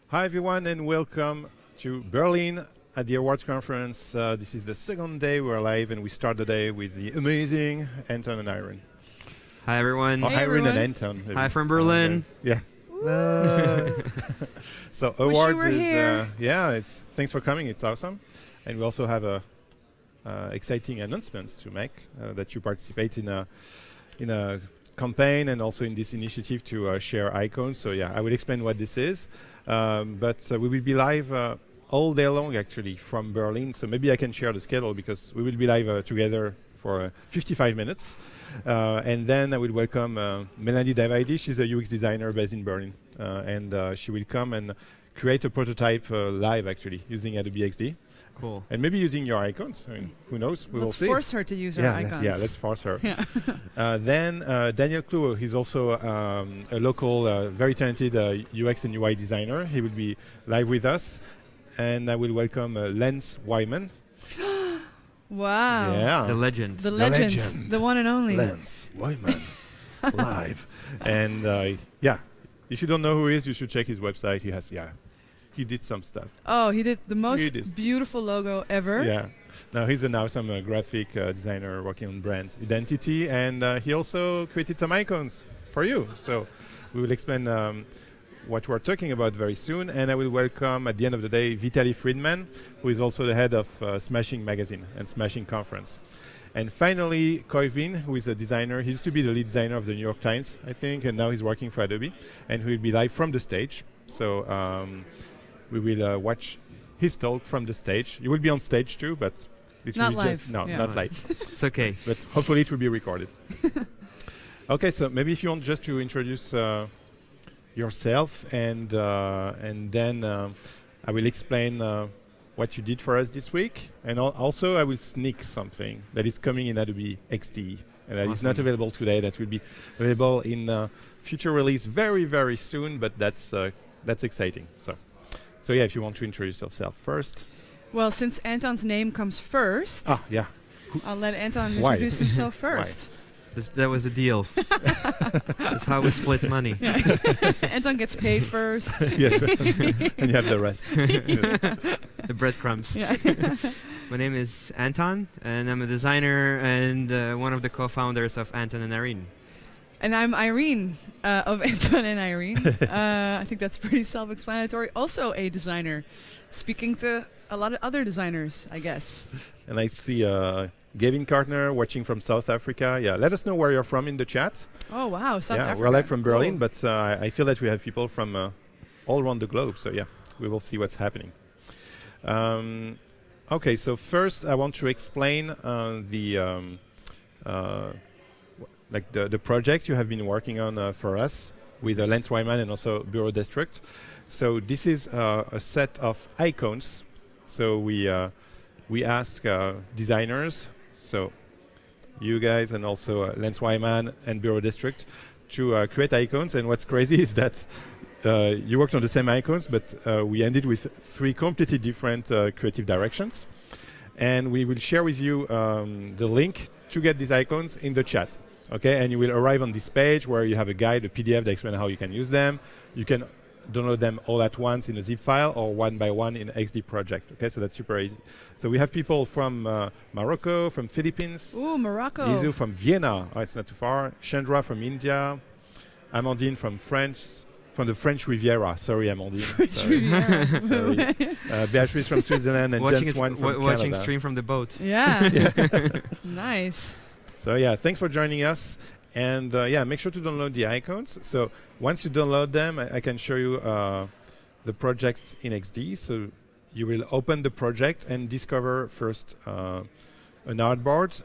Hi everyone and welcome to Berlin at the Awwwards conference. This is the second day we're live and we start the day with the amazing Anton and Irene. Hi everyone. Oh, hey Irene everyone. and Anton. Maybe. Hi from Berlin. Yeah. So Awwwards is thanks for coming. It's awesome, and we also have exciting announcements to make that you participate in a campaign and also in this initiative to share icons. So yeah, I will explain what this is, but we will be live all day long actually from Berlin. So maybe I can share the schedule because we will be live together for 55 minutes, and then I will welcome Melanie Davidi. She's a UX designer based in Berlin, and she will come and create a prototype live actually using Adobe XD. Cool. And maybe using your icons. I mean, who knows? We will see. Let's force her to use her icons. Yeah, let's force her. Yeah. Then Daniel Kluo, he's also a local, very talented UX and UI designer. He will be live with us. And I will welcome Lance Wyman. Wow. Yeah. The legend. The legend. The one and only. Lance Wyman, live. And yeah, if you don't know who he is, you should check his website. He has, he did some stuff. Oh, he did the most beautiful logo ever. Yeah. Now he's an awesome graphic designer working on brand's identity, and he also created some icons for you. So we will explain what we're talking about very soon, and I will welcome at the end of the day Vitaly Friedman, who is also the head of Smashing Magazine and Smashing Conference. And finally, Koivin, who is a designer. He used to be the lead designer of the New York Times, I think, and now he's working for Adobe, and he will be live from the stage. So we will watch his talk from the stage. You will be on stage too, but it's not really live. just not Yeah. live. It's okay. But hopefully it will be recorded. Okay, so maybe if you want just to introduce yourself, and then I will explain what you did for us this week, and also I will sneak something that is coming in Adobe XD, and that is not available today. That will be available in future release very, very soon. But that's exciting. So yeah, if you want to introduce yourself first. Well, since Anton's name comes first, I'll let Anton introduce himself first. That was the deal. That's how we split money. Yeah. Anton gets paid first. Yes, and you have the rest. The breadcrumbs. Yeah. My name is Anton, and I'm a designer and one of the co-founders of Anton and Irene. And I'm Irene of Anton and Irene. I think that's pretty self-explanatory. Also a designer, speaking to a lot of other designers, I guess. And I see Gavin Kartner watching from South Africa. Yeah, let us know where you're from in the chat. Oh, wow, South Africa. We're live from Berlin, Cool. but I feel that we have people from all around the globe. So yeah, we will see what's happening. Okay, so first I want to explain the project you have been working on for us with Lance Wyman and also Bureau District. So this is a set of icons. So we ask designers, so you guys and also Lance Wyman and Bureau District, to create icons. And what's crazy is that you worked on the same icons, but we ended with 3 completely different creative directions. And we will share with you the link to get these icons in the chat. Okay, and you will arrive on this page where you have a guide, a PDF that explains how you can use them. You can download them all at once in a zip file or one by one in XD project. Okay, so that's super easy. So we have people from Morocco, from Philippines. Ooh, Morocco. Izu from Vienna. Oh, it's not too far. Chandra from India. Amandine from the French Riviera. Sorry, Amandine. French Riviera. Sorry. Beatrice from Switzerland and James Wan from watching Canada. stream from the boat. Yeah. Nice. So yeah, thanks for joining us. And yeah, make sure to download the icons. So once you download them, I can show you the projects in XD. So you will open the project and discover first an artboard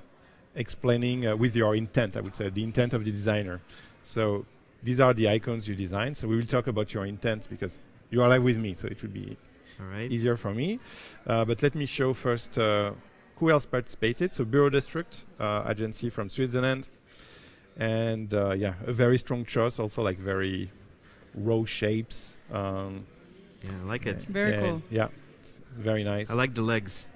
explaining with your intent, I would say, the intent of the designer. So these are the icons you designed. So we will talk about your intent because you are live with me, so it will be easier for me. But let me show first who else participated. So Bureau District, agency from Switzerland. And yeah, a very strong choice, also like very raw shapes. Yeah, I like it. Very cool. Yeah, it's very nice. I like the legs.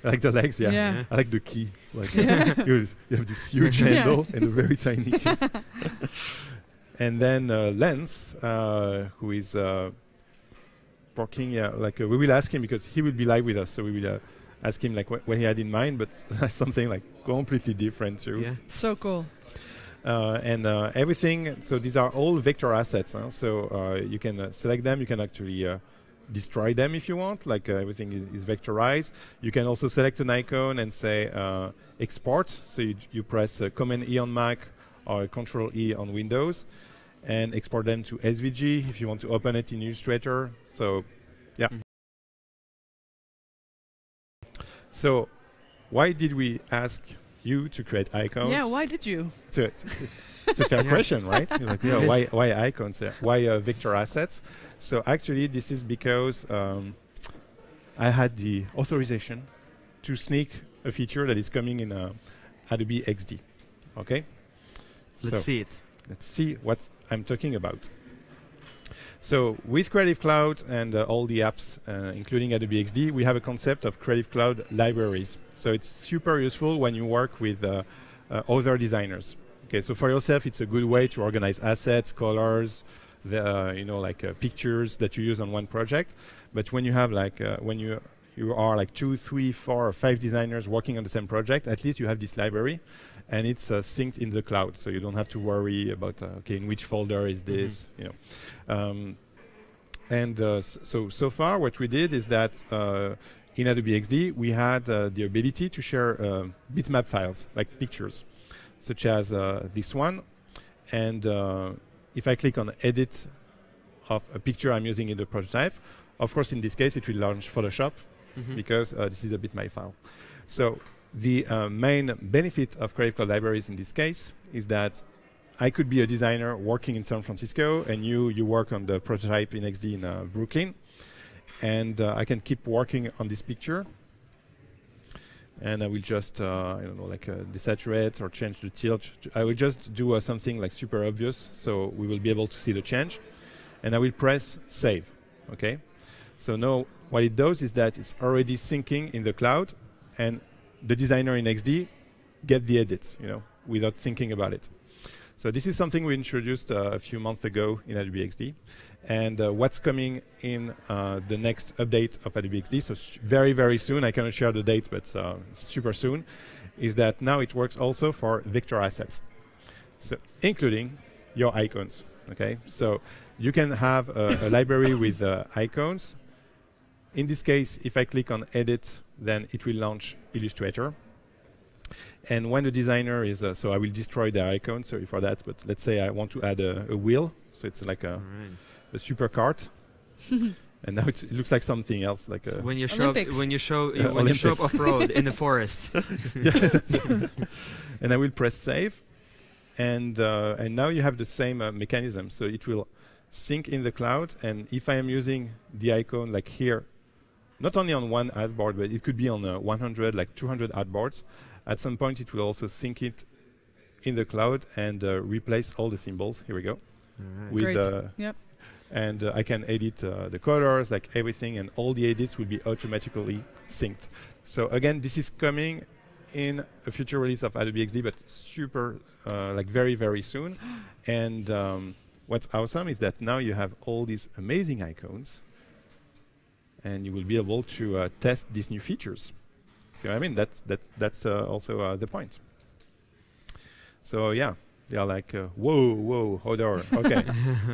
I like the legs, yeah. Yeah. I like the key. Like you have this huge handle and a very tiny key. And then Lance, who is exporting. Yeah, like we will ask him because he will be live with us, so we will ask him like what he had in mind, but something like completely different too. Yeah. So cool. And everything. So these are all vector assets. So you can select them. You can actually destroy them if you want. Like everything is vectorized. You can also select an icon and say export. So you press Command E on Mac or Control E on Windows, and export them to SVG if you want to open it in Illustrator. So, yeah. So, why did we ask you to create icons? Yeah, why did you? It's a fair question, right? You're like, yeah, why icons? Why vector assets? So actually, this is because I had the authorization to sneak a feature that is coming in Adobe XD. Okay? Let's see it. Let's see what I'm talking about. So with Creative Cloud and all the apps, including Adobe XD, we have a concept of Creative Cloud libraries. So it's super useful when you work with other designers. Okay, so for yourself, it's a good way to organize assets, colors, pictures that you use on one project. But when you have when you are like 2, 3, 4, or 5 designers working on the same project, at least you have this library, and it's synced in the cloud, so you don't have to worry about okay, in which folder is this, you know. So far, what we did is that in Adobe XD we had the ability to share bitmap files, like pictures, such as this one. And if I click on edit of a picture I'm using in the prototype, of course in this case it will launch Photoshop because this is a bitmap file. So the main benefit of Creative Cloud libraries in this case is that I could be a designer working in San Francisco, and you work on the prototype in XD in Brooklyn, and I can keep working on this picture. And I will just, I don't know, like desaturate or change the tilt. I will just do something like super obvious, so we will be able to see the change. And I will press save. Okay. So now what it does is that it's already syncing in the cloud, and the designer in XD get the edit, you know, without thinking about it. So this is something we introduced a few months ago in Adobe XD. And what's coming in the next update of Adobe XD, so very, very soon, I cannot share the date, but super soon, is that now it works also for vector assets, so including your icons. Okay, so you can have a library with icons. In this case, if I click on edit, then it will launch Illustrator. And when the designer is, so I will destroy the icon, sorry for that, but let's say I want to add a wheel, so it's like a super cart. And now it looks like something else, like so a when you show up off road in the forest. And I will press save, and now you have the same mechanism. So it will sync in the cloud, and if I am using the icon like here, not only on one artboard, but it could be on 100, like 200 artboards. At some point, it will also sync it in the cloud and replace all the symbols. Here we go. With yep. And I can edit the colors, like everything, and all the edits will be automatically synced. So again, this is coming in a future release of Adobe XD, but super, like very, very soon. And what's awesome is that now you have all these amazing icons, and you will be able to test these new features. So I mean, that's also the point. So yeah. They are like, whoa, Hodor. Okay,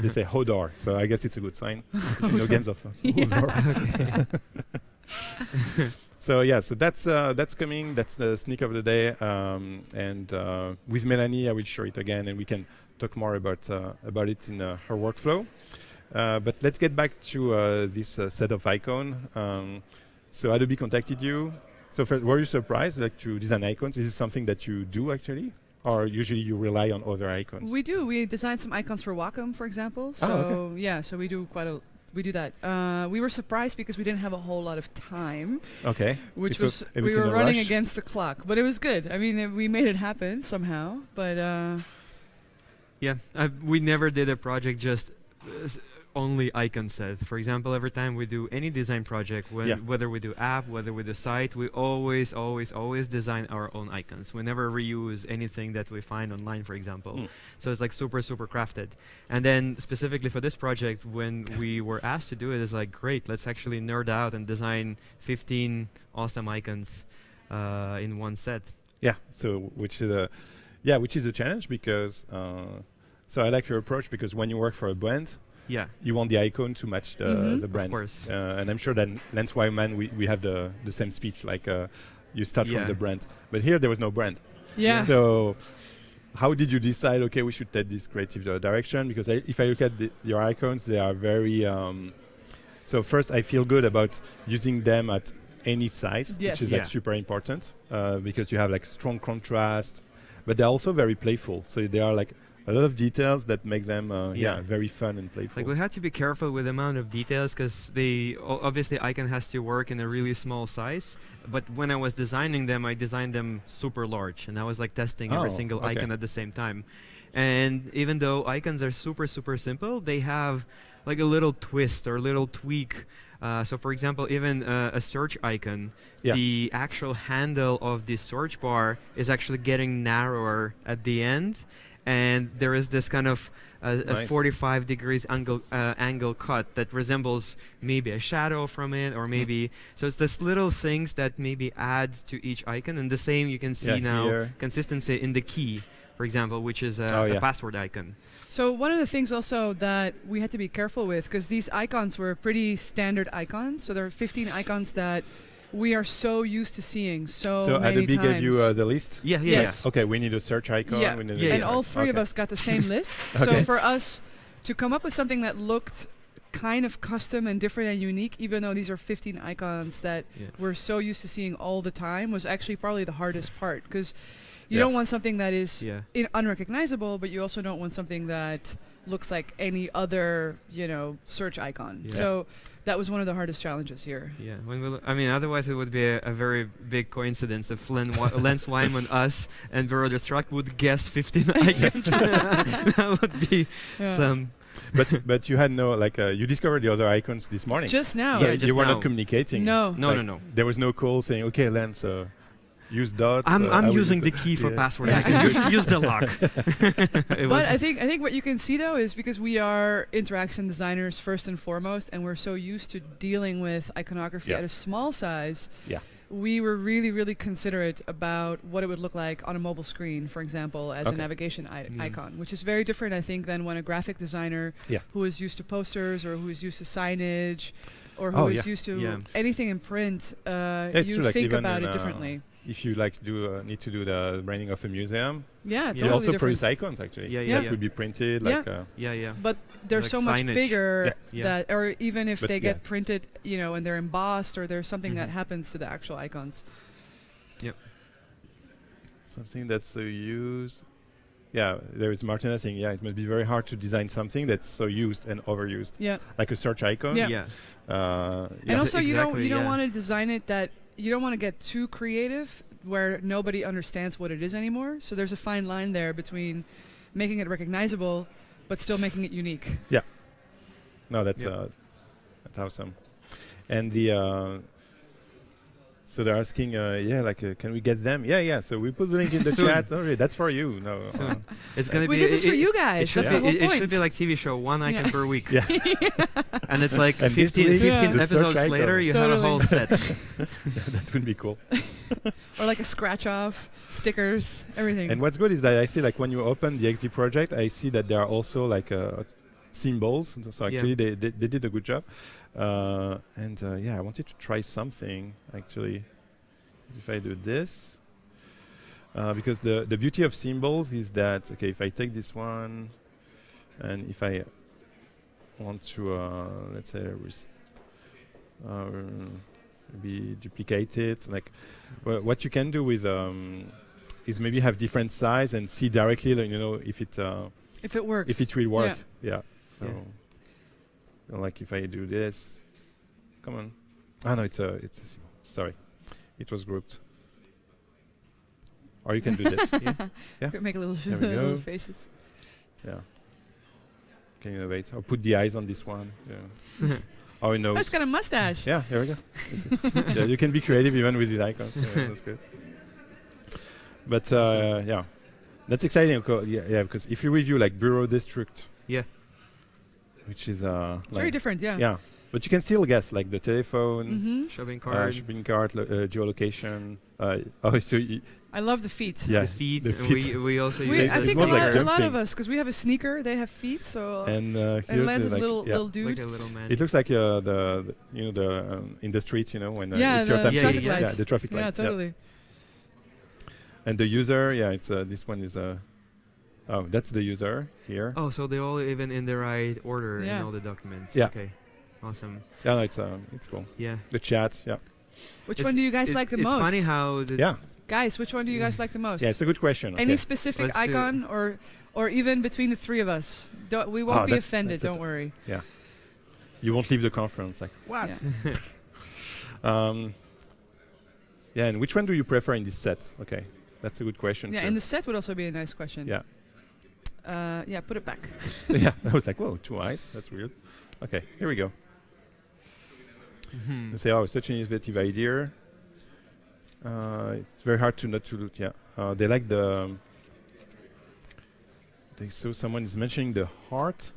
they say Hodor, so I guess it's a good sign. No games of Hodor. So yeah, so that's coming. That's the sneak of the day. And with Melanie, I will show it again, and we can talk more about it in her workflow. But let's get back to this set of icon. So Adobe contacted you. So were you surprised, like, to design icons? Is this something that you do actually? Or usually you rely on other icons? We do. We designed some icons for Wacom, for example. So yeah, so we do we do that. We were surprised because we didn't have a whole lot of time. Okay. Which was we were running against the clock, but it was good. I mean, we made it happen somehow. But yeah, we never did a project just only icon set. For example, every time we do any design project, whether we do app, whether we do site, we always design our own icons. We never reuse anything that we find online, for example. So it's like super crafted. And then specifically for this project, when we were asked to do it, it's like, great, let's actually nerd out and design 15 awesome icons in one set. Yeah. So which is a challenge because so I like your approach because when you work for a brand, you want the icon to match the brand. Of course. And I'm sure that Lens Wyman we have the same speech, like you start from the brand. But here there was no brand. Yeah. So how did you decide, okay, we should take this creative direction? Because if I look at your icons, they are very... so first, I feel good about using them at any size, which is like super important because you have like strong contrast, but they're also very playful. So they are like a lot of details that make them very fun and playful. Like we had to be careful with the amount of details because obviously icon has to work in a really small size. But when I was designing them, I designed them super large, and I was like testing every single icon at the same time. And even though icons are super simple, they have like a little twist or a little tweak. So for example, even a search icon, the actual handle of the search bar is actually getting narrower at the end. And there is this kind of a 45 degrees angle cut that resembles maybe a shadow from it, or maybe so it's this little things that maybe add to each icon. And the same you can see now consistency in the key, for example, which is a password icon. So one of the things also that we had to be careful with, because these icons were pretty standard icons, so there are 15 icons that we are so used to seeing so many Adobe times. gave you the list? Yes. Okay, we need a search icon. Yeah, we need and all three of us got the same list. So for us to come up with something that looked kind of custom and different and unique, even though these are 15 icons that we're so used to seeing all the time, was actually probably the hardest part, because you don't want something that is unrecognizable, but you also don't want something that looks like any other, search icon. So that was one of the hardest challenges here. Yeah, I mean, otherwise it would be a very big coincidence if Lens Wyman, us, and Bureau Destruct would guess 15 icons. That would be some. But you had no you discovered the other icons this morning. Just now. So you were not communicating. No. No. There was no call saying, okay, Lens, use dots. I'm using the key for password. You should use the lock. But I think what you can see though is because we are interaction designers first and foremost, and we're so used to dealing with iconography at a small size. We were really considerate about what it would look like on a mobile screen, for example, as a navigation icon, which is very different, I think, than when a graphic designer who is used to posters or who is used to signage or who is used to anything in print, you think about it differently. If you need to do the branding of a museum, totally you also different. produce icons actually. That will be printed But they're like so much bigger that, or even if but they get printed, and they're embossed, or there's something that happens to the actual icons. Yep. Something that's so used. Yeah, there is Martina saying, it must be very hard to design something that's so used and overused. Yeah. Like a search icon. And also, you don't want to design it that. You don't want to get too creative where nobody understands what it is anymore. So there's a fine line there between making it recognizable but still making it unique. Yeah. No, that's awesome. And so they're asking, can we get them? Yeah. So we put the link in the chat. Oh, that's for you. No, it's gonna we did this for you guys. That's the whole point. It should be like TV show, one icon per week. And it's like 15 episodes later, you have a whole set. That would be cool. Or like a scratch off, stickers, everything. And what's good is that I see, like, when you open the XD project, I see that there are also like symbols. So actually, they did a good job. I wanted to try something actually. If I do this, because the beauty of symbols is that, okay, if I take this one, and if I want to, let's say, maybe duplicate it, like, what you can do with is maybe have different size and see directly, if it works, if it will work. So. Like if I do this, come on. No, it's a symbol. Sorry, it was grouped. Or you can do this. Make a little faces. Yeah. can innovate or put the eyes on this one. Yeah. Oh, a nose. That's got a mustache. Yeah, here we go. Yeah, you can be creative even with the icons. That's good. But yeah, that's exciting. Yeah, because if you review like Bureau District, which is like very different. Yeah. Yeah, but you can still guess like the telephone, shopping cart, geolocation. Oh, so I love the feet. Yeah, the feet. We also use I think a lot of us, because we have a sneaker, they have feet. So and Lance is a little dude. Like a little man. It looks like the in the streets, when it's your time. Traffic lights. Yeah, the traffic light. Yeah, totally. And the user, it's this one is oh, that's the user here. Oh, so they're all even in the right order in all the documents. Yeah. Okay. Awesome. Yeah, no, it's cool. Yeah. The chat. Yeah. Which one do you guys like the most? It's funny how guys, which one do you guys like the most? Yeah, it's a good question. Any specific icon or even between the three of us? We won't be offended, don't worry. Yeah. You won't leave the conference like, what? Yeah, and which one do you prefer in this set? Okay, that's a good question. Yeah, and the set would also be a nice question. Yeah. Yeah, put it back. Yeah, I was like, whoa, 2 eyes? That's weird. Okay, here we go. They say, oh, such an innovative idea. It's very hard to not to look. Yeah, they like the. They saw someone is mentioning the heart.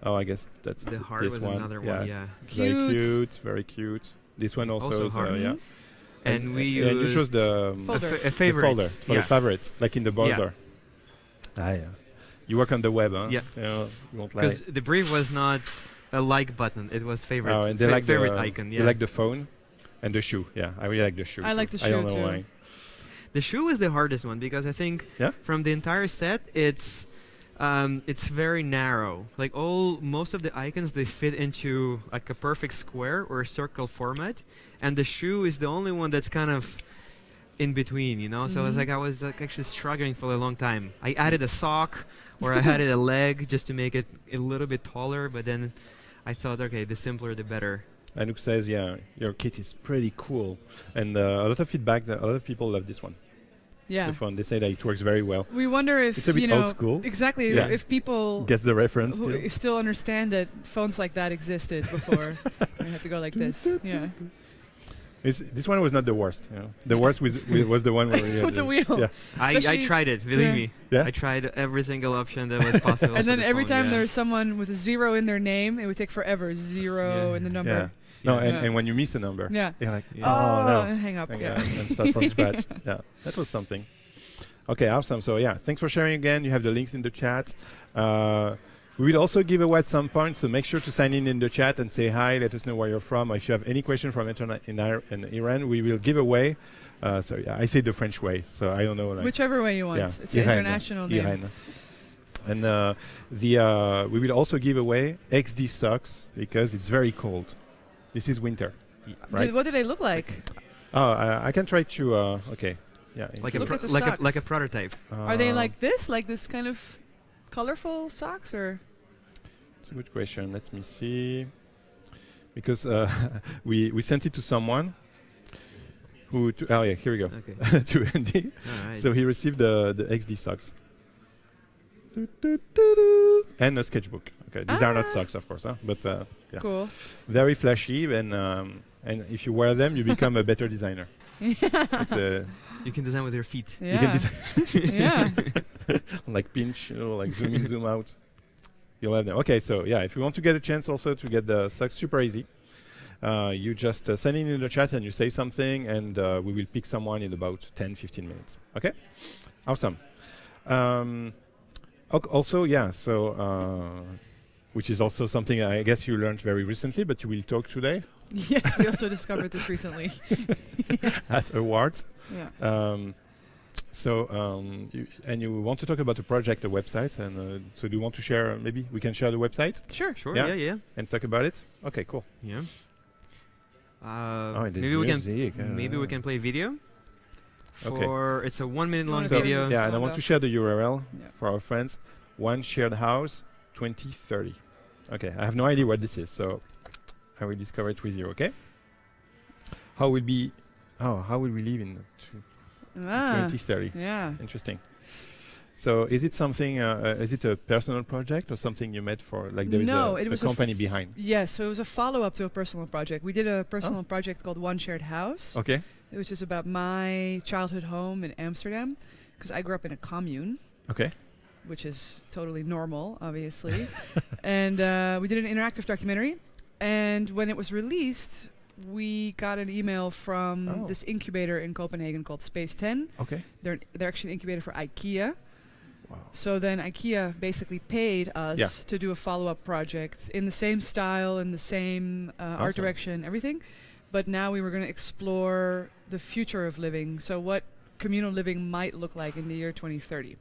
Oh, I guess that's the heart this was one. another one. Yeah, it's very cute, very cute. This one also heart. Yeah. And we use you chose the favorite for the favorites, like in the browser. Yeah. You work on the web, huh? Yeah. You won't lie. Because the brief was not a like button; it was favorite. Oh, and they like favorite the icon. Yeah. They like the phone and the shoe. Yeah, I really like the shoe. I like the shoe I don't know too. why. The shoe is the hardest one because I think from the entire set, it's very narrow. Like most of the icons, they fit into like a perfect square or a circle format, and the shoe is the only one that's kind of in between, So I was actually struggling for a long time. I added a sock or I added a leg just to make it a little bit taller, but then I thought, okay, the simpler the better. Anouk says, yeah, your kit is pretty cool, and a lot of feedback. A lot of people love this one. Yeah, the phone. They say that it works very well. We wonder if it's a bit old school. Exactly, if people gets the reference. Still understand that phones like that existed before. We had to go like this. Yeah. This one was not the worst. The worst was the one where we with the wheel. Yeah. I tried it. Believe me. Yeah. I tried every single option that was possible. And then every time there was someone with a 0 in their name, it would take forever. 0 in the number. Yeah. No, and when you miss a number, you're like, oh no, hang up. And start from scratch. Yeah, that was something. Okay, awesome. So thanks for sharing again. You have the links in the chat. We will also give away at some point, so make sure to sign in the chat and say hi. Let us know where you're from. If you have any question from Anton in Iran, we will give away. So I say the French way, so I don't know. Like whichever way you want. Yeah. It's an international name. Irene. And we will also give away XD socks because it's very cold. This is winter, right? What do they look like? Oh, I can try to. Okay, yeah. Like a prototype. Are they like this kind of colorful socks, or? It's a good question. Let me see. Because we sent it to someone. Here we go. Okay. To Andy. Right. So he received the XD socks. And a sketchbook. Okay, these are not socks, of course, but cool. Very flashy, and if you wear them, you become a better designer. You can design with your feet. Yeah. You can design like pinch, like zoom in, zoom out. You'll have them. Okay, so if you want to get a chance also to get the socks, super easy. You just send in the chat and you say something, and we will pick someone in about 10-15 minutes. Okay, awesome. Also, which is also something I guess you learned very recently, but you will talk today. Yes, we also discovered this recently. At Awwwards. Yeah. You want to talk about the project, the website, and so do you want to share, maybe we can share the website? Sure. Yeah. And talk about it? Okay, cool. Yeah. Maybe we can play video. It's a 1 minute long video. Yeah, and I want to share the URL for our friends. One Shared House 2030. Okay, I have no idea what this is, so I will discover it with you. Okay. How will we live in 2030? Yeah. Interesting. So is it something? Is it a personal project or something you made for? Like there is a company behind. Yes, so it was a follow-up to a personal project. We did a personal project called One Shared House. Okay. Which is about my childhood home in Amsterdam, because I grew up in a commune. Okay. Which is totally normal, obviously. And we did an interactive documentary. And when it was released, we got an email from this incubator in Copenhagen called Space 10. Okay. They're actually an incubator for IKEA. Wow. So then IKEA basically paid us to do a follow-up project in the same style, in the same art direction, everything. But now we were going to explore the future of living. So what communal living might look like in the year 2030.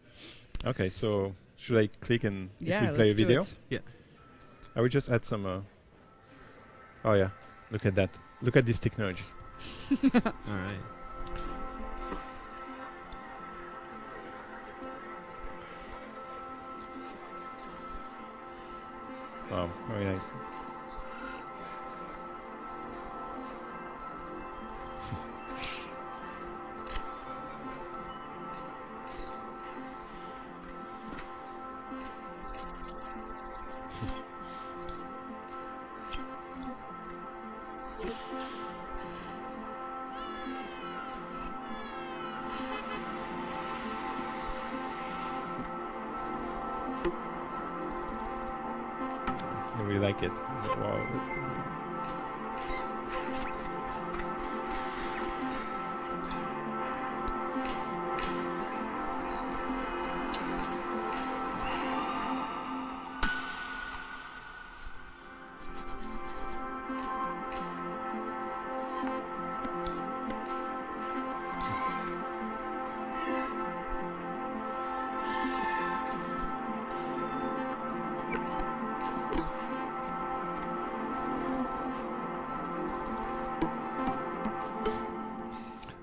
Okay, so should I click and play a video? Yeah. I will just add some... oh yeah, look at that. Look at this technology. All right. Wow, very nice. I really like it. Wow.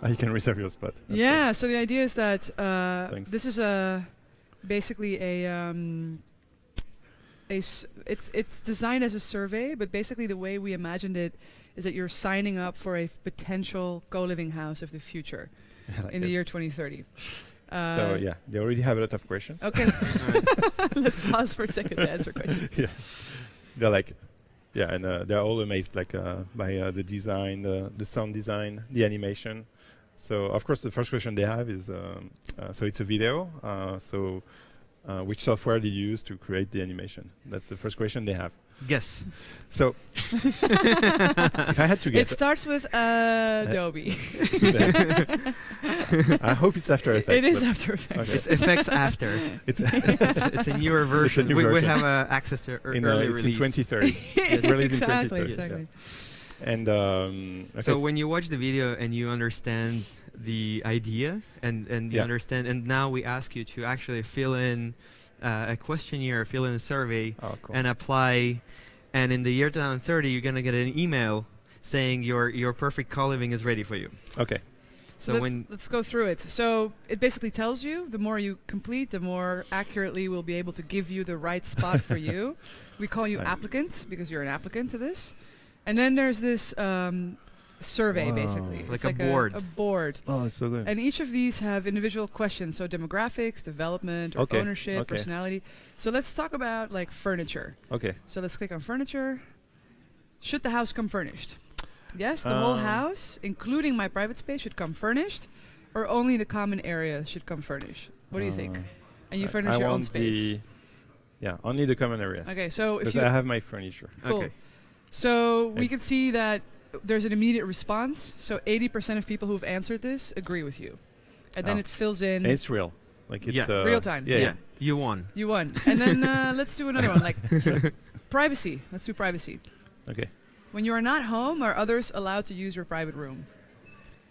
You can reserve your spot. That's yeah, great. so the idea is that this is basically it's designed as a survey, but basically the way we imagined it is that you're signing up for a potential co-living house of the future in the year 2030. So yeah, they already have a lot of questions. Okay, let's pause for a second to answer questions. Yeah, they're like, yeah, and they're all amazed like by the design, the sound design, the animation. So of course the first question they have is, so it's a video. So which software do you use to create the animation? That's the first question they have. Guess. So if I had to guess, it starts with Adobe. I hope it's After Effects. It is After Effects. Okay. It's Effects After. it's a newer version. We have access to early release. It's in 2030. It's released in 2030. Exactly. And so when you watch the video and you understand the idea and you understand, and now we ask you to actually fill in a questionnaire, fill in a survey, and apply. And in the year 2030, you're gonna get an email saying your perfect co-living is ready for you. Okay. So let's go through it. So it basically tells you the more you complete, the more accurately we'll be able to give you the right spot for you. We call you applicant because you're an applicant to this. And then there's this survey, basically. Like a board. A board. Oh, it's so good. And each of these have individual questions. So demographics, development, or ownership, personality. So let's talk about like furniture. Okay. So let's click on furniture. Should the house come furnished? Yes, the whole house, including my private space, should come furnished, or only the common area should come furnished? What do you think? And you furnish your own space. Yeah, only the common areas. Okay, so if because I have my furniture. Cool. Okay. So we can see that there's an immediate response. So 80% of people who've answered this agree with you. And then it fills in. And it's real. Like it's real time. Yeah. You won. You won. And then let's do another one. Like privacy. Let's do privacy. Okay. When you are not home, are others allowed to use your private room?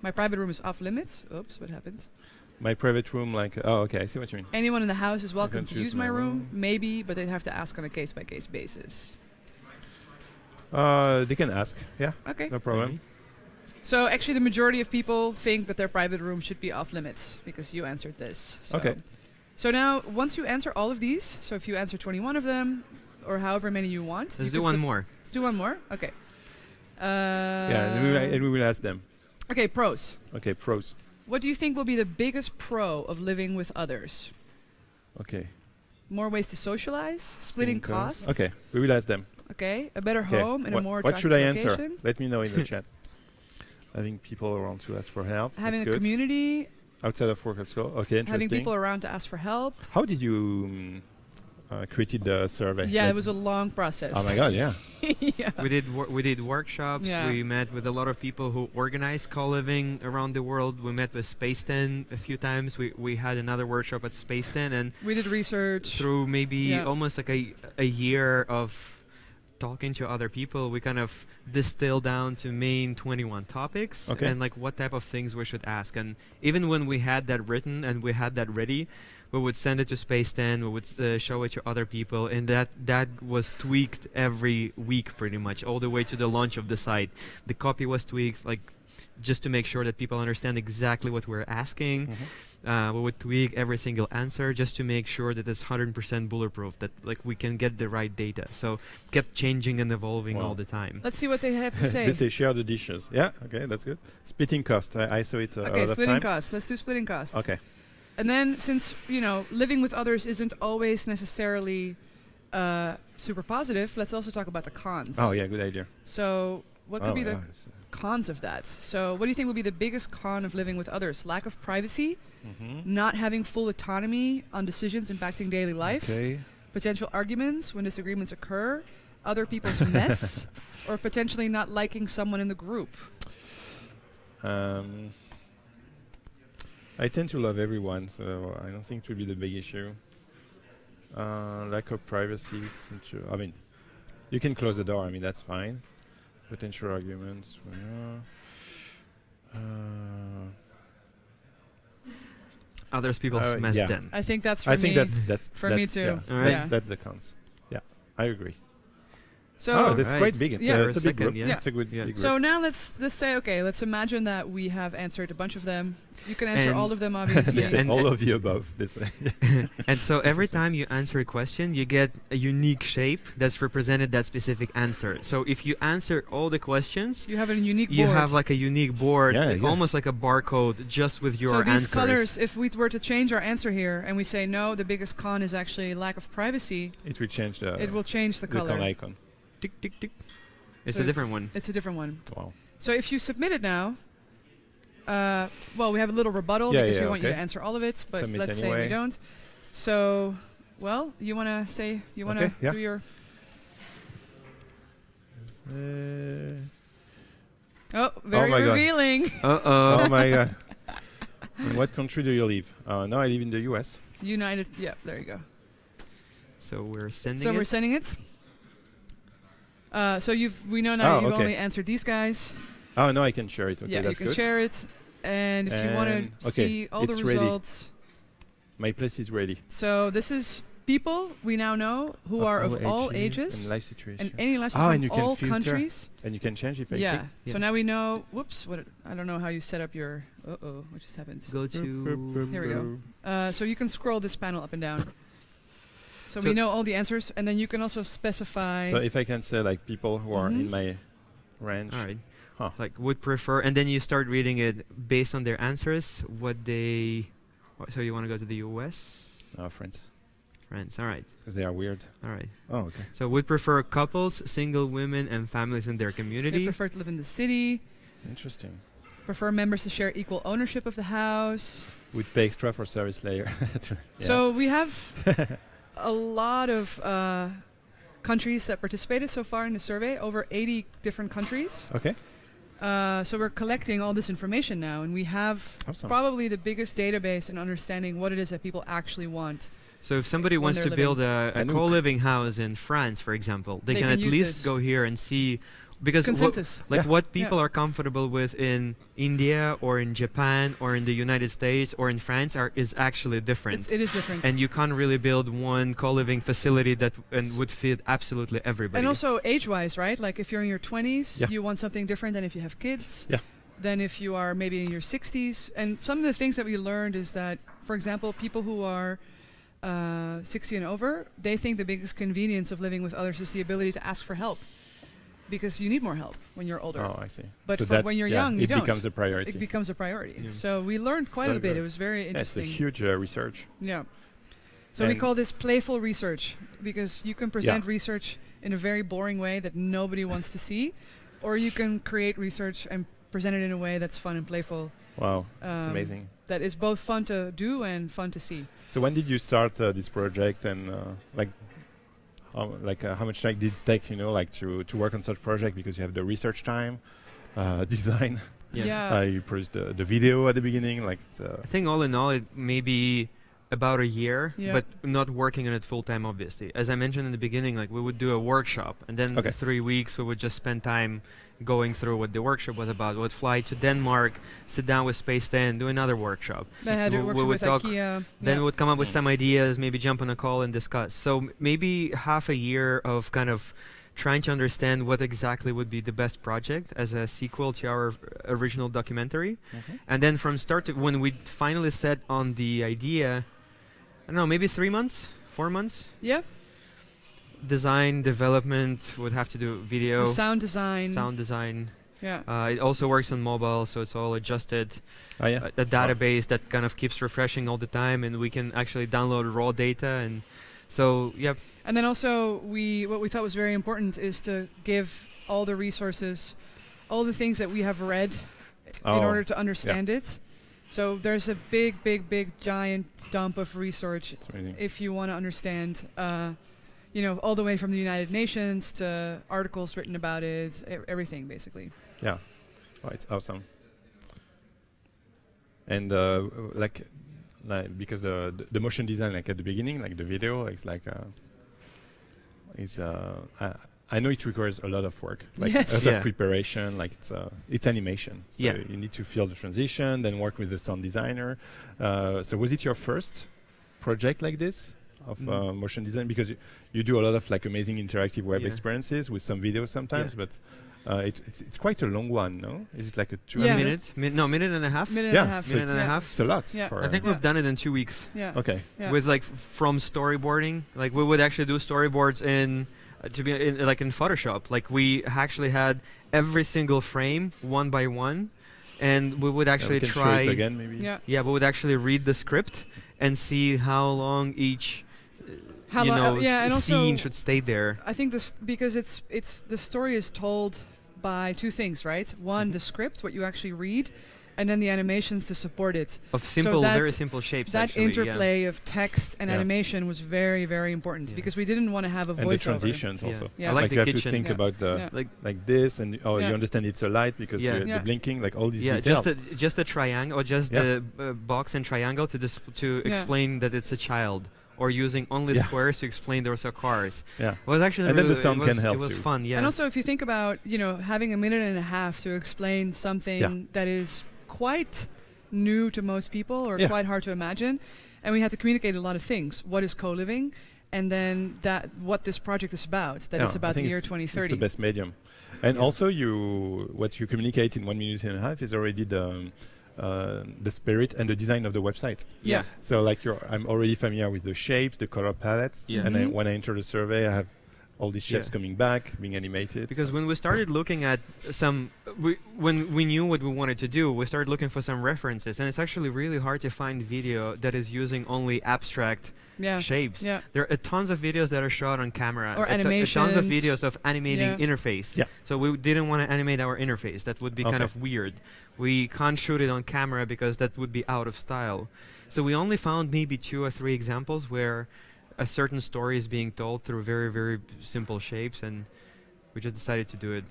My private room is off limits. Oops, what happened? My private room, like, okay, I see what you mean. Anyone in the house is welcome to use my room, maybe, but they'd have to ask on a case-by-case basis. They can ask, yeah. Okay. No problem. Mm-hmm. So actually the majority of people think that their private room should be off limits, because you answered this. So okay. So now, once you answer all of these, so if you answer 21 of them, or however many you want. Let's do one more. Let's do one more? Okay. Yeah, and we will ask them. Okay, pros. Okay, pros. What do you think will be the biggest pro of living with others? Okay. More ways to socialize, splitting costs. Okay, we will ask them. Okay, a better home and a more what should I answer? location. Let me know in the chat. Having people around to ask for help. Having a community. Outside of work at school. Okay, interesting. Having people around to ask for help. How did you created the survey? Yeah, it was a long process. Oh my God, yeah. Yeah. We did workshops. Yeah. We met with a lot of people who organize co-living around the world. We met with Space 10 a few times. We had another workshop at Space 10, and we did research through maybe almost like a year of talking to other people. We kind of distilled down to main 21 topics and like what type of things we should ask. And even when we had that written and we had that ready, we would send it to Space 10, we would show it to other people, and that was tweaked every week pretty much, all the way to the launch of the site. The copy was tweaked, like, just to make sure that people understand exactly what we're asking. We would tweak every single answer just to make sure that it's 100% bulletproof, that like we can get the right data. So kept changing and evolving all the time. Let's see what they have to say. They say share the dishes. Yeah, okay, that's good. Splitting cost. I saw it okay, splitting costs. Let's do splitting costs. Okay. And then, since, you know, living with others isn't always necessarily super positive, let's also talk about the cons. Oh, yeah, good idea. So, what could be the cons of that? So, what do you think will be the biggest con of living with others? Lack of privacy, not having full autonomy on decisions impacting daily life, potential arguments when disagreements occur, other people's mess, or potentially not liking someone in the group? I tend to love everyone, so I don't think it will be the big issue. Lack of privacy. I mean, you can close the door. I mean, that's fine. Potential arguments. Others people's mess then. I think that's for I me. think that's for me too. Yeah. That's the cons. Yeah, I agree. So that's quite big. It's a big group. It's a good big group. So now let's say, okay, let's imagine that we have answered a bunch of them. You can answer all of them, obviously. And all of the above. And so every time you answer a question, you get a unique shape that's represented that specific answer. So if you answer all the questions, you have a unique board. You have like a unique board, almost like a barcode, just with your answers. So these colors, if we were to change our answer here and we say no, the biggest con is actually lack of privacy. It will change the. It will change the color. Icon. Tick, tick, tick. It's a different one. It's a different one. Wow. So if you submit it now, well, we have a little rebuttal because we want you to answer all of it, but let's say we don't. So, well, you want to say, you want to do your... very revealing. Oh my God. In what country do you live? No, I live in the US. United, there you go. So we're sending it? So we're sending it. So we know now you've only answered these guys. Oh, no, I can share it. Okay, yeah, that's you can share it. And if you want to see all the results. My place is ready. So this is people we now know who are of all ages. And life situation. And any life situation from all countries. And you can change if I click. So now we know, whoops, I don't know how you set up your, what just happened? Go to... Here we go. So you can scroll this panel up and down. So we know all the answers, and then you can also specify... So if I can say, like, people who are in my range. All right. Like, would prefer... And then you start reading it based on their answers, what they... So you want to go to the US? France. France, all right. Because they are weird. All right. Oh, okay. So would prefer couples, single women, and families in their community. They prefer to live in the city. Interesting. Prefer members to share equal ownership of the house. Would pay extra for service layer. So we have... a lot of countries that participated so far in the survey, over 80 different countries. Okay. So we're collecting all this information now, and we have probably the biggest database in understanding what it is that people actually want. So if somebody wants to build a co-living house in France, for example, they can at least go here and see... Because what people are comfortable with in India or in Japan or in the United States or in France is actually different. It is different. And you can't really build one co-living facility that would fit absolutely everybody. And also age-wise, right? Like if you're in your 20s, you want something different than if you have kids. Yeah. Than if you are maybe in your 60s. And some of the things that we learned is that, for example, people who are 60 and over, they think the biggest convenience of living with others is the ability to ask for help. Because you need more help when you're older. Oh, I see. But so when you're young, you don't. It becomes a priority. It becomes a priority. Yeah. So we learned quite a bit. It was very interesting. It's a huge research. Yeah. So we call this playful research, because you can present research in a very boring way that nobody wants to see, or you can create research and present it in a way that's fun and playful. Wow, that's amazing. That is both fun to do and fun to see. So when did you start this project, and how much time did it take, to work on such project? Because you have the research time, design. You produced the video at the beginning. I think all in all, it maybe about a year, but not working on it full time, obviously. As I mentioned in the beginning, we would do a workshop, and then 3 weeks we would just spend time going through what the workshop was about. We would fly to Denmark, sit down with Space 10, do another workshop. We would talk. Then we would come up with some ideas, maybe jump on a call and discuss. So maybe half a year of kind of trying to understand what exactly would be the best project as a sequel to our original documentary. And then from start to when we finally set on the idea, I don't know, maybe 3 months, 4 months? Yeah. Design, development, would have to do video. The sound design. Sound design. Yeah. It also works on mobile, so it's all adjusted. A database that kind of keeps refreshing all the time, and we can actually download raw data. And so, And then also, what we thought was very important is to give all the resources, all the things that we have read in order to understand it. So there's a big, giant dump of research if you want to understand, all the way from the United Nations to articles written about it, everything basically. Yeah, it's awesome. And because the motion design, at the beginning, the video, I know it requires a lot of work, a lot of preparation. It's animation, so you need to feel the transition, then work with the sound designer. So was it your first project like this of motion design? Because you do a lot of amazing interactive web experiences with some videos sometimes, but it's quite a long one, no? Is it like a 2 minute? Minute and a half. Minute and a half. Minute and a half. It's a lot. I think we've done it in 2 weeks. Yeah. Okay. Yeah. With from storyboarding, we would actually do storyboards in in Photoshop. We actually had every single frame one by one, and we would actually we can try. Show it again, maybe. Yeah. We would actually read the script and see how long each scene should stay there. I think because it's the story is told by two things, right? One, the script, what you actually read, and then the animations to support it. Of very simple shapes. That interplay of text and animation was very, very important because we didn't want to have a voiceover. And the transitions also. I like the you kitchen. have to think about the like this, and you understand it's a light because the blinking, all these details. Just a triangle, or just the box and triangle to explain that it's a child. Or using only squares to explain those are cars. Yeah, it was actually and then the sound can help. It was fun. Yeah, and also if you think about having a minute and a half to explain something that is quite new to most people or quite hard to imagine, and we had to communicate a lot of things. What is co-living, and then what this project is about. That it's about the year 2030. It's the best medium, and also what you communicate in 1 minute and a half is already the spirit and the design of the website. Yeah. So I'm already familiar with the shapes, the color palettes, and when I enter the survey, I have all these shapes coming back, being animated. Because when we started looking at when we knew what we wanted to do, we started looking for some references, and it's actually really hard to find video that is using only abstract shapes. Yeah. There are tons of videos that are shot on camera, or animations. Tons of videos of animating interface. Yeah. So we didn't want to animate our interface. That would be kind of weird. We can't shoot it on camera because that would be out of style. So we only found maybe 2 or 3 examples where a certain story is being told through very, very simple shapes, and we just decided to do it.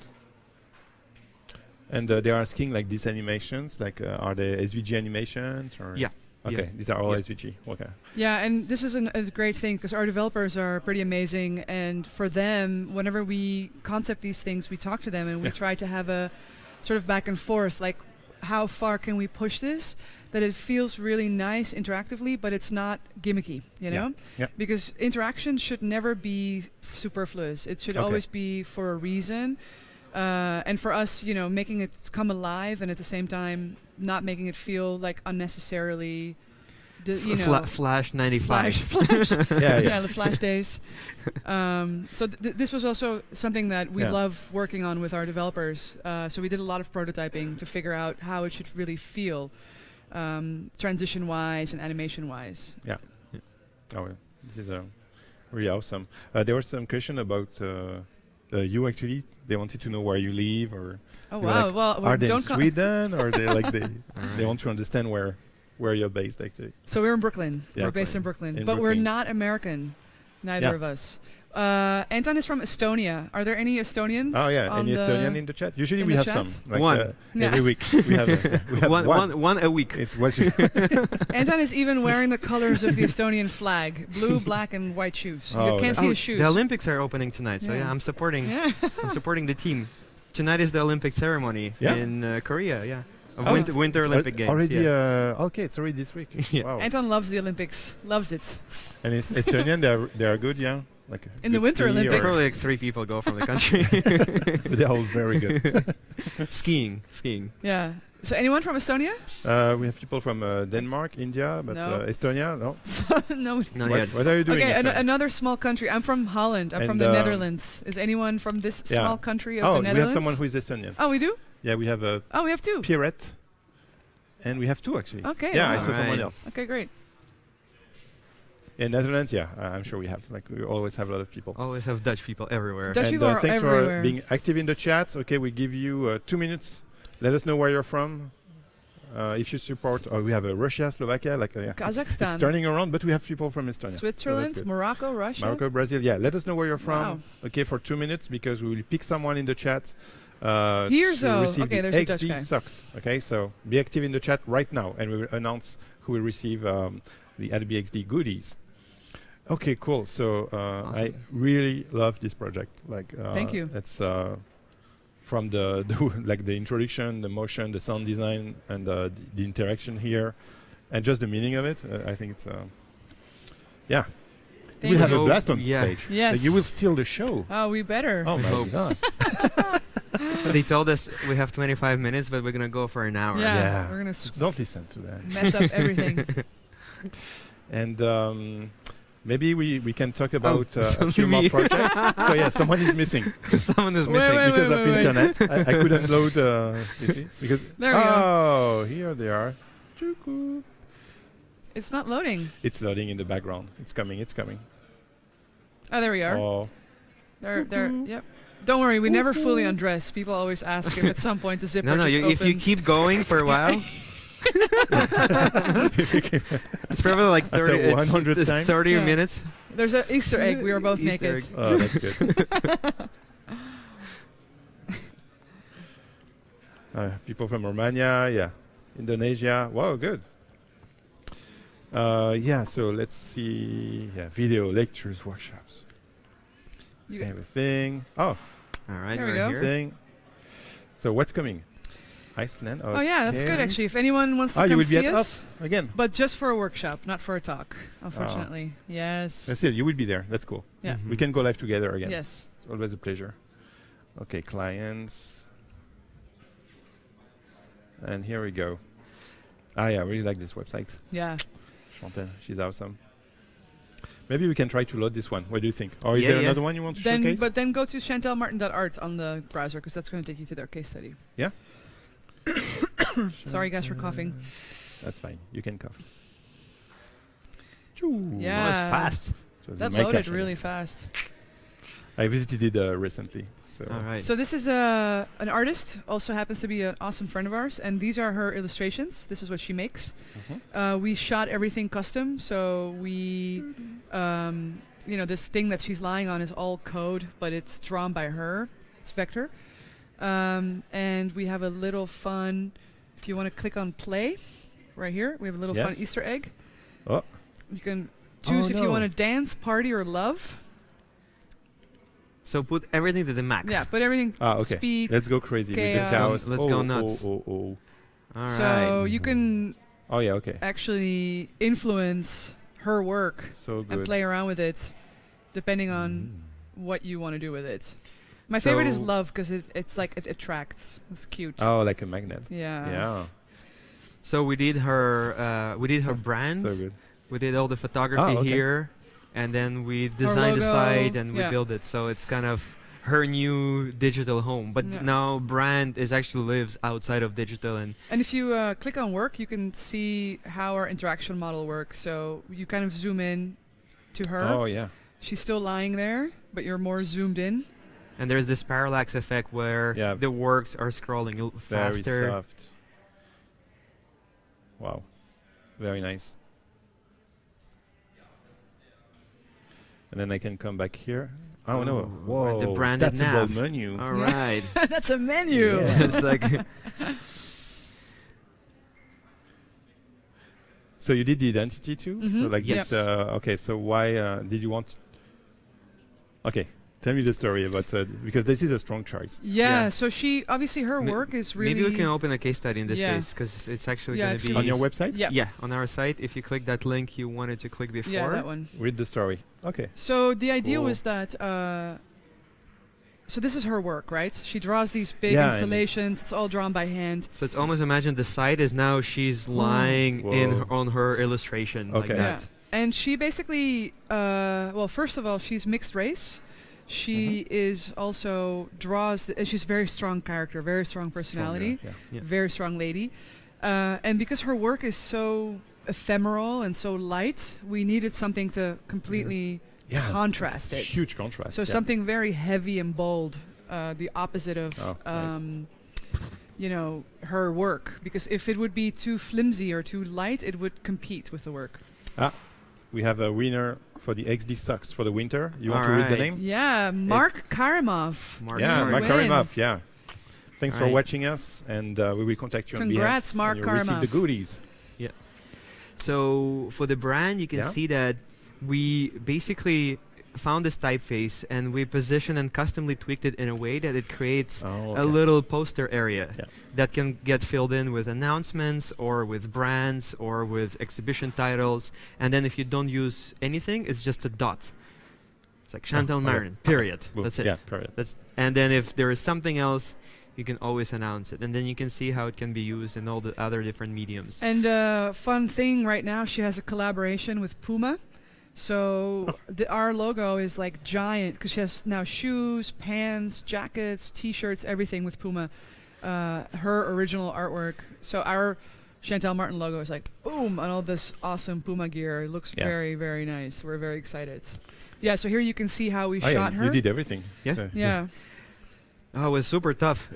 And they're asking these animations, are they SVG animations? Or Okay, these are all SVG. Okay. Yeah, and this is a great thing because our developers are pretty amazing, and for them, whenever we concept these things, we talk to them and we try to have a sort of back and forth, how far can we push this that it feels really nice interactively, but it's not gimmicky, you know? Yeah. Because interaction should never be superfluous. It should always be for a reason. And for us, making it come alive and at the same time not making it feel unnecessarily, Flash 95. Flash. The Flash days. So this was also something that we love working on with our developers. So we did a lot of prototyping to figure out how it should really feel, transition-wise and animation-wise. Yeah. Oh, This is really awesome. There was some question about you actually. They wanted to know where you live, or wow. like, Well, are they in Sweden, or they like they want to understand where you're based actually. So we're in Brooklyn. Yeah, we're based in Brooklyn, but Brooklyn. we're not American. Neither of us. Anton is from Estonia. Are there any Estonians? Oh yeah, any Estonian in the chat? Usually we have some. Like one. Every week we have, one a week. It's what Anton is even wearing the colors of the Estonian flag: blue, black, and white shoes. You can't see his shoes. The Olympics are opening tonight, so I'm supporting. I'm supporting the team. Tonight is the Olympic ceremony in Korea. Yeah. Winter Olympic Games. Already, okay, it's already this week. Wow. Anton loves the Olympics, loves it. And it's Estonian, they are good, yeah? Like in the Winter Olympics. Probably like 3 people go from the country. But they're all very good. Skiing. Yeah. So anyone from Estonia? We have people from Denmark, India, but Estonia, no. No. What are you doing? Okay, another small country. I'm from Holland. I'm from the Netherlands. Is anyone from this small country of the Netherlands? We have someone who is Estonian. Oh, we do? Yeah, we have we have 2. Pierrette. And we have 2 actually. Okay. Yeah, I saw someone else. Okay, great. In Netherlands, I'm sure we have. Like we always have a lot of people. Always have Dutch people everywhere. Dutch people are thanks everywhere. for being active in the chat. Okay, we give you 2 minutes. Let us know where you're from. If you support, we have Russia, Slovakia, Kazakhstan. It's turning around, but we have people from Estonia. Switzerland, so Morocco, Russia. Brazil. Yeah, let us know where you're from. Wow. Okay, for 2 minutes because we will pick someone in the chat. Here's okay, there's a Dutch guy. Socks. Okay, so be active in the chat right now, and we will announce who will receive the Adobe XD goodies. Okay, cool. So awesome. I really love this project. Like, thank you. It's from the like the introduction, the motion, the sound design, and the interaction here, and just the meaning of it. I think it's yeah. We'll have a blast on stage. Yes. Like you will steal the show. Oh, we better. Oh my god. They told us we have 25 minutes, but we're gonna go for an hour. Yeah. We're gonna don't listen to that. Mess up everything. And maybe we can talk about a few more projects. So yeah, someone is missing. Someone is missing because of internet. I couldn't load. You see, because there we go. Here they are. It's not loading. It's loading in the background. It's coming. It's coming. Oh, there we are. Oh. There. Yep. Don't worry, we never fully undress. People always ask if at some point the zipper just opens. If you keep going for a while. It's probably like 30, 100 times. 30 minutes. There's an Easter egg. We were both naked. Oh, that's good. People from Romania, Indonesia. Wow, good. So let's see. Yeah, video, lectures, workshops. Everything. Oh, all right. There we go. Here. So what's coming? Iceland. Okay. Oh yeah, that's good actually. If anyone wants to come you will see be at us again, but just for a workshop, not for a talk, unfortunately. Yes. That's it. You will be there. That's cool. Yeah. We can go live together again. Yes. It's always a pleasure. Okay, clients. And here we go. I really like this website. Yeah. Chantal, she's awesome. Maybe we can try to load this one. What do you think? Or is there another one you want to showcase? But then go to chantalmartin.art on the browser because that's going to take you to their case study. Yeah? Sorry guys for coughing. That's fine. You can cough. Yeah. That was fast. That loaded really fast. I visited it recently. So. All right. So this is an artist, also happens to be an awesome friend of ours, and these are her illustrations. This is what she makes. We shot everything custom, so we, this thing that she's lying on is all code, but it's drawn by her. It's vector. And we have a little fun, if you want to click on play, right here, we have a little fun Easter egg. Oh. You can choose if you want to dance, party, or love. So put everything to the max. Yeah, put everything. Okay. Speed. Let's go crazy. Chaos. Let's go nuts. All right. So you can. Oh yeah. Okay. Actually, influence her work and play around with it, depending on what you want to do with it. My favorite is love because it's like it attracts. It's cute. Oh, like a magnet. Yeah. Yeah. So we did her. We did her brand. So good. We did all the photography here. And then we designed the site and we built it. So it's kind of her new digital home. But now brand actually lives outside of digital. And if you click on work, you can see how our interaction model works. So you kind of zoom in to her. Oh, yeah. She's still lying there, but you're more zoomed in. And there's this parallax effect where the works are scrolling faster. Very soft. Wow. Very nice. And then I can come back here. Oh, no. Whoa. The branded That's a bold menu. All right. That's a menu. Yeah. It's like So you did the identity too? Mm-hmm. So like this, okay, so why did you want... Okay, tell me the story about... because this is a strong chart. Yeah, so she... Obviously, her work is really... Maybe we can open a case study in this case, because it's actually going to be... On your website? Yeah, on our site. If you click that link you wanted to click before. Yeah, that one. Read the story. Okay. So the idea was that... so this is her work, right? She draws these big installations. It's all drawn by hand. So it's almost, imagine the site is now she's lying on her illustration like that. Yeah. And she basically, well, first of all, she's mixed race. She is also draws, she's a very strong character, very strong personality, very strong lady. And because her work is so ephemeral and so light, we needed something to completely... contrast it. Huge contrast. So something very heavy and bold, the opposite of, you know, her work. Because if it would be too flimsy or too light, it would compete with the work. We have a winner for the XD socks for the winter. You want to read the name? Yeah, Mark Karimov. Mark Karimov. Yeah. Thanks for watching us, and we will contact you on behalf. Congrats, Mark Karimov. Receive the goodies. Yeah. So for the brand, you can see that we basically found this typeface and we positioned and customly tweaked it in a way that it creates a little poster area that can get filled in with announcements or with brands or with exhibition titles. And then if you don't use anything, it's just a dot. It's like Anton Irene, period. That's it. Yeah, period. And then if there is something else, you can always announce it. And then you can see how it can be used in all the other different mediums. And fun thing right now, she has a collaboration with Puma. So our logo is like giant because she has now shoes, pants, jackets, T-shirts, everything with Puma. Her original artwork. So our Chantal Martin logo is like boom on all this awesome Puma gear. It looks very, very nice. We're very excited. Yeah. So here you can see how we shot her. You did everything. Yeah. So yeah. Oh, it was super tough.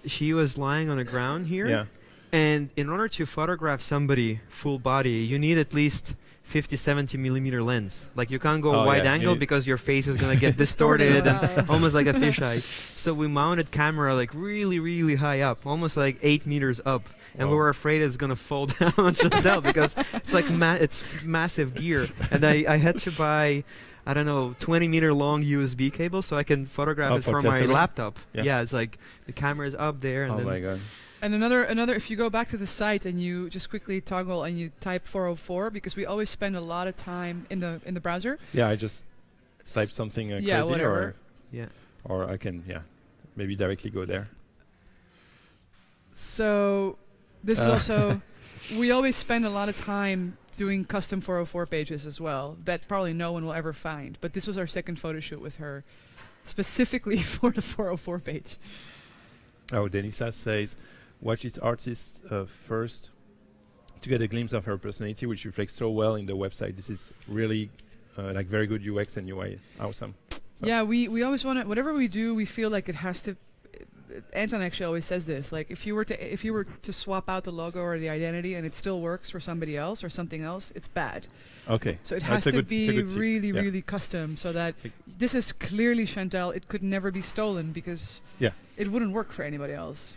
She was lying on the ground here. Yeah. And in order to photograph somebody full body, you need at least 50, 70 millimeter lens. Like you can't go wide angle because your face is going to get distorted and almost like a fisheye. So we mounted camera like really, really high up, almost like 8 meters up. And we were afraid it's going to fall down on Chantal because it's like it's massive gear. And I had to buy, I don't know, 20-meter long USB cable so I can photograph it from my laptop. Yeah, it's like the camera is up there. And oh my God. And another, if you go back to the site and you just quickly toggle and you type 404, because we always spend a lot of time in the browser. Yeah, I just type something crazy, whatever. or I can maybe directly go there. So this is also, we always spend a lot of time doing custom 404 pages as well that probably no one will ever find. But this was our second photo shoot with her, specifically for the 404 page. Oh, Denisa says, watch each artist first to get a glimpse of her personality, which reflects so well in the website. This is really like very good UX and UI. Awesome. Yeah, we always want to, whatever we do, we feel like it has to. Anton actually always says this. Like if you were to swap out the logo or the identity and it still works for somebody else or something else, it's bad. Okay. So it has to be really, really custom, so that this is clearly Chantal. It could never be stolen because it wouldn't work for anybody else.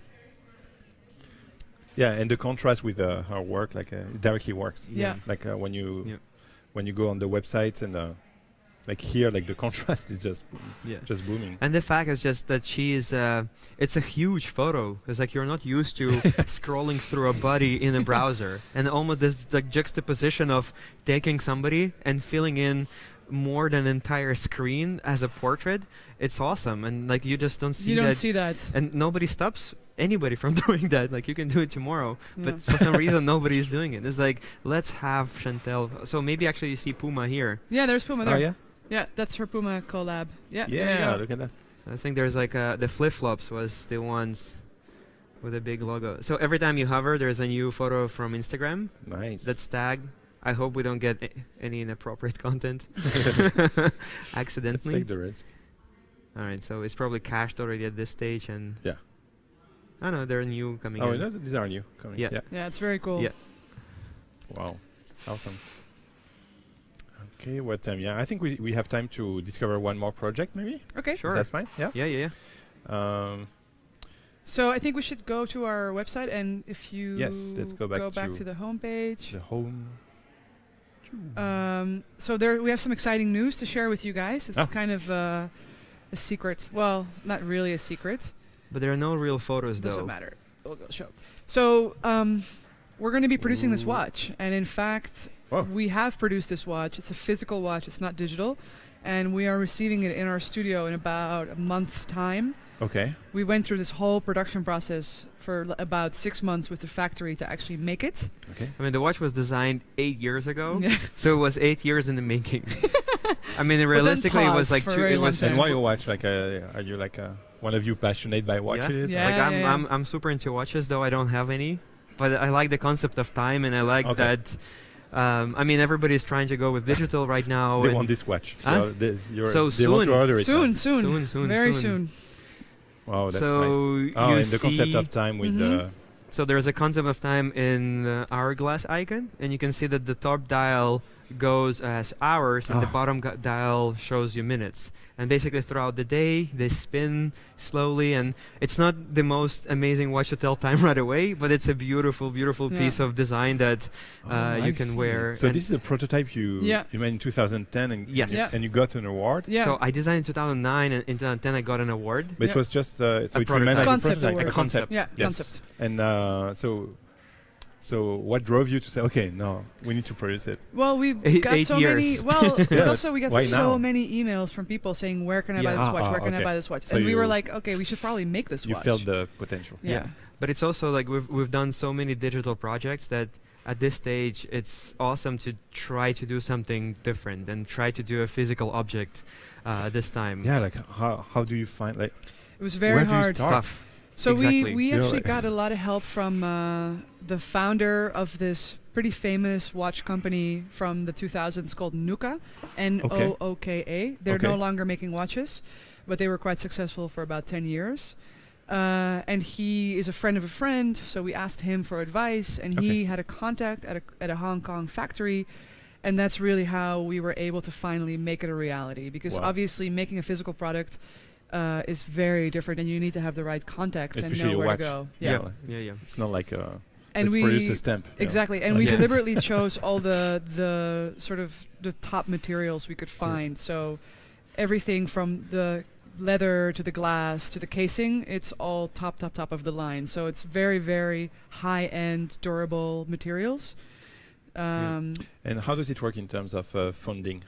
Yeah, and the contrast with her work, like it directly works. Yeah. Like when you go on the website and like here, like the contrast is just booming. And the fact is just that she is, it's a huge photo. It's like you're not used to scrolling through a body in a browser. And almost this like juxtaposition of taking somebody and filling in more than an entire screen as a portrait. It's awesome. And like you just don't see that. You don't see that. And nobody stops anybody from doing that. Like you can do it tomorrow, but for some reason nobody is doing it. It's like, let's have Chantal. So maybe actually you see Puma here. Yeah, there's Puma there. Oh yeah? Yeah, that's her Puma collab. Yeah, yeah, look at that. So I think there's like the flip-flops was the ones with a big logo. So every time you hover, there's a new photo from Instagram. Nice. That's tagged. I hope we don't get any inappropriate content accidentally. Let's take the risk. All right, so it's probably cached already at this stage, and yeah. Oh no, they're new coming in. Oh, no, these are new coming. Yeah. Yeah, it's very cool. Yeah. Wow, awesome. Okay, what time? Yeah, I think we have time to discover one more project, maybe. Okay, sure. That's fine. Yeah. Yeah. So I think we should go to our website, and if you let's go back to the home page. The home. So there we have some exciting news to share with you guys. It's kind of a secret. Well, not really a secret. But there are no real photos, though. Doesn't matter. We'll go show. So we're going to be producing this watch, and in fact, we have produced this watch. It's a physical watch. It's not digital, and we are receiving it in our studio in about a month's time. Okay. We went through this whole production process for about 6 months with the factory to actually make it. Okay. I mean, the watch was designed 8 years ago, so it was 8 years in the making. I mean, realistically, it was like 2. It was. And why you watch? Like, are you like one of you passionate by watches? Yeah. Like I'm super into watches, though I don't have any. But I like the concept of time, and I like that. I mean, everybody's trying to go with digital right now. They want this watch. Huh? So they want to order it. Soon. Very soon. Wow, that's so nice. Oh, and the concept of time with the... So there's a concept of time in the hourglass icon, and you can see that the top dial goes as hours, and the bottom dial shows you minutes. And basically throughout the day, they spin slowly, and it's not the most amazing watch to tell time right away, but it's a beautiful, beautiful piece of design that you can wear. So this is a prototype you made in 2010, and you got an award? Yeah. So I designed in 2009, and in 2010 I got an award. But it was just a prototype. A concept. Yeah, concept. And so what drove you to say, okay, no, we need to produce it? Well, we got so many. Well, but also we got so many emails from people saying, "Where can I buy this watch? Where can I buy this watch?" So and we were like, "Okay, we should probably make this watch." You felt the potential. Yeah. But it's also like we've done so many digital projects that at this stage it's awesome to try to do something different and try to do a physical object this time. Yeah, like how do you find like? It was very hard. Tough. So we actually got a lot of help from the founder of this pretty famous watch company from the 2000s called Nooka, Nooka. They're no longer making watches, but they were quite successful for about 10 years. And he is a friend of a friend, so we asked him for advice, and he had a contact at a Hong Kong factory, and that's really how we were able to finally make it a reality. Because obviously making a physical product is very different, and you need to have the right contacts and know where to go. Yeah. It's not like and we produce a stamp. Exactly, and we deliberately chose all the sort of the top materials we could find. So everything from the leather to the glass to the casing, it's all top of the line. So it's very, very high-end, durable materials. And how does it work in terms of funding?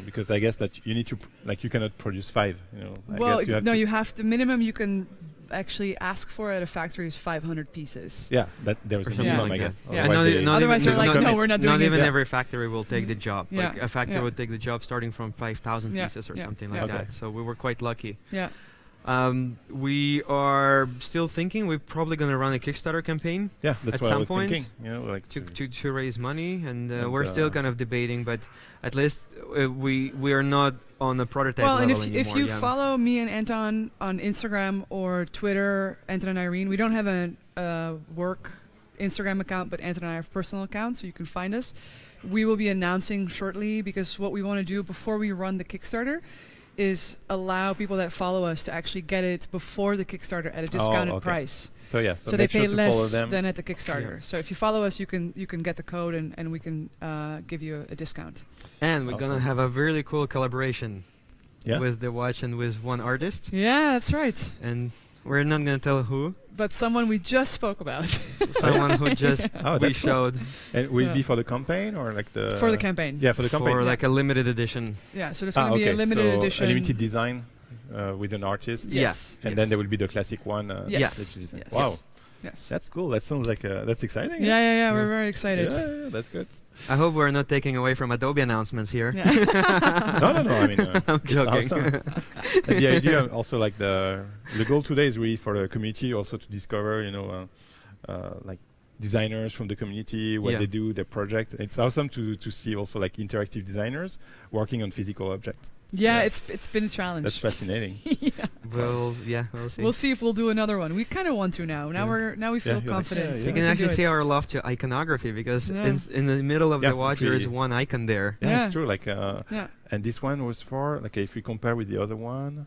Because I guess that you need to, you cannot produce 5. Well, you have the minimum you can actually ask for at a factory is 500 pieces. Yeah, there's a minimum, I guess. Yeah. Otherwise, they're like, no, we're not doing it. Not even every factory will take the job. Yeah. Like a factory would take the job starting from 5,000 pieces or something like that. So we were quite lucky. Yeah. We are still thinking we're probably going to run a Kickstarter campaign. Yeah, that's at what some I was point thinking. To raise money, and we're still kind of debating, but at least we are not on the prototype level anymore. Well, and if you follow me and Anton on Instagram or Twitter, Anton and Irene, we don't have a work Instagram account, but Anton and I have personal accounts, so you can find us. We will be announcing shortly, because what we want to do before we run the Kickstarter is allow people that follow us to actually get it before the Kickstarter at a discounted price. So so they pay less than at the Kickstarter. So if you follow us, you can get the code, and we can give you a discount. And we're gonna have a really cool collaboration with the watch and with one artist. Yeah, that's right. And we're not gonna tell who. But someone we just spoke about. Someone who just we showed. And will it be for the campaign or like the... For the campaign. Yeah, for the campaign. For like a limited edition. Yeah, so there's going to be a limited edition. A limited design with an artist. Yes. And then there will be the classic one. Yes. Wow. Yes. That's cool. That sounds like that's exciting. Yeah. We're very excited. Yeah, that's good. I hope we're not taking away from Adobe announcements here. Yeah. No. I mean, I'm joking. Awesome. The idea also, the goal today is really for the community also to discover, like designers from the community, what they do, their project. It's awesome to see also like interactive designers working on physical objects. Yeah, it's been a challenge. That's fascinating. We'll see. We'll see if we'll do another one. We kind of want to now. Now we feel confident. So you can actually see our love to iconography, because in the middle of the watch there is one icon there. Yeah, it's true. Like and this one was for like if we compare with the other one.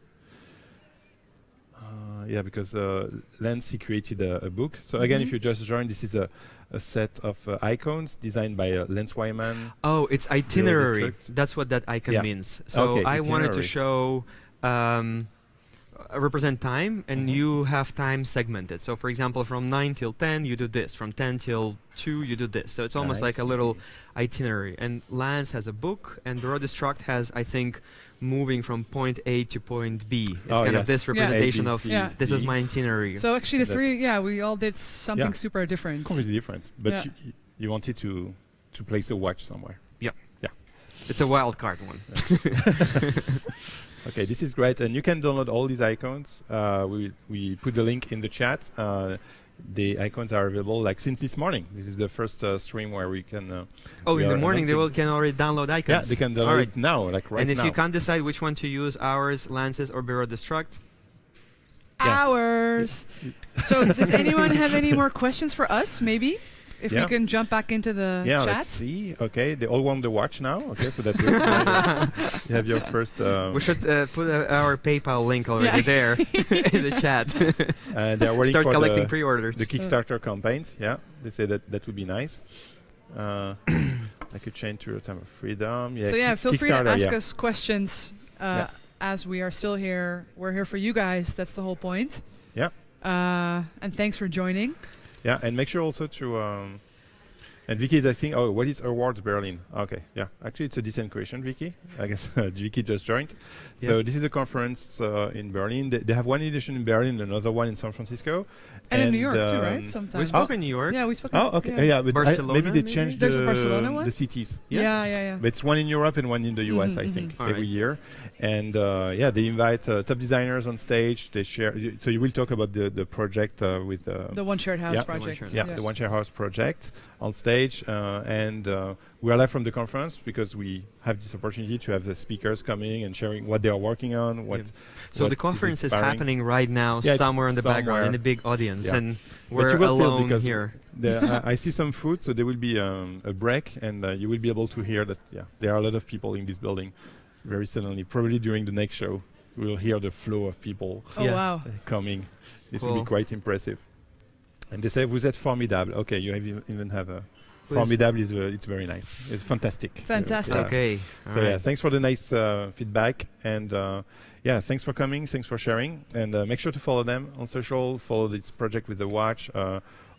Because Lance, he created a book. So again, if you just joined, this is a set of icons designed by Lance Wyman. Oh, it's itinerary. That's what that icon means. So I wanted to show, represent time, and you have time segmented. So for example, from 9 till 10, you do this. From 10 till 2, you do this. So it's almost like a little itinerary. And Lance has a book, and Bureau Destruct has, I think, moving from point A to point B. It's kind of this representation of this is my itinerary. So actually, the three, we all did something super different. Completely different, but you wanted to place a watch somewhere. Yeah. It's a wild card one. Okay, this is great, and you can download all these icons. We put the link in the chat. The icons are available like since this morning. This is the first stream where we can. In the morning they can already download icons. Yeah, they can download it now, like right now. And if you can't decide which one to use, ours, Lance's, or Bureau Destruct. Ours. So does anyone have any more questions for us? Maybe. If we can jump back into the chat. Let's see. Okay, they all want the watch now. Okay, so that's good. You have your first... we should put our PayPal link already there in the chat. They're waiting Start for collecting pre-orders. The Kickstarter campaigns. Yeah, they say that would be nice. I could change to a time of freedom. Yeah, so feel free to ask us questions as we are still here. We're here for you guys. That's the whole point. Yeah. And thanks for joining. Yeah, and make sure also to and Vicky is asking, what is Awwwards Berlin? Okay, actually it's a decent question, Vicky. I guess Vicky just joined. So this is a conference in Berlin. They have one edition in Berlin, another one in San Francisco, and in New York too, right? Sometimes we spoke in New York. Yeah, we spoke. But Barcelona, maybe they changed the cities. Yeah. But it's one in Europe and one in the US, I think, every year. And they invite top designers on stage. They share. So you will talk about the project with the One Shared House project. The One Shared House project on stage, and we are live from the conference because we have this opportunity to have the speakers coming and sharing what they are working on. So the conference is happening right now, somewhere in the background, in a big audience, and we're alone here. I see some food, so there will be a break, and you will be able to hear that. There are a lot of people in this building. Very suddenly, probably during the next show, we will hear the flow of people coming. This will be quite impressive. And they say, "Vous êtes formidable." Okay, you even have a formidable. It's very nice. It's fantastic. Fantastic. Okay. So thanks for the nice feedback, and thanks for coming. Thanks for sharing, and make sure to follow them on social. Follow this project with the watch.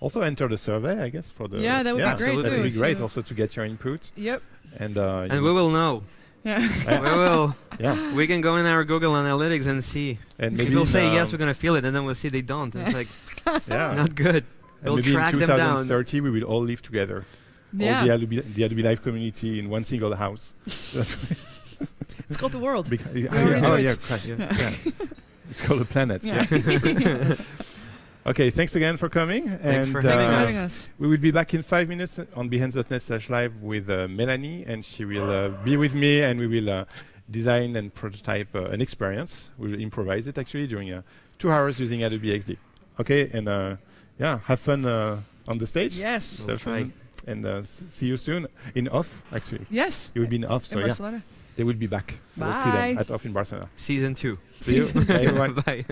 Also enter the survey, I guess, for the that would be great. That would be great. Also to get your input. Yep. And we will know. Yeah. We will. Yeah. We can go in our Google Analytics and see. And maybe people say yes, we're gonna feel it, and then we'll see they don't. It's like not good. We'll maybe track in them down. 2030 we will all live together. Yeah. All the Adobe Live community in one single house. It's called the world. It's called the planet. Yeah. Okay, thanks again for coming. Thanks for having us. We will be back in 5 minutes on behance.net/live with Melanie, and she will be with me, and we will design and prototype an experience. We will improvise it actually during 2 hours using Adobe XD. Okay, and have fun on the stage. Yes. And see you soon in off, actually. Yes. You will be in off, so in Barcelona. They will be back. Bye. We'll see them at off in Barcelona. Season 2. See you. Bye, everyone. Bye.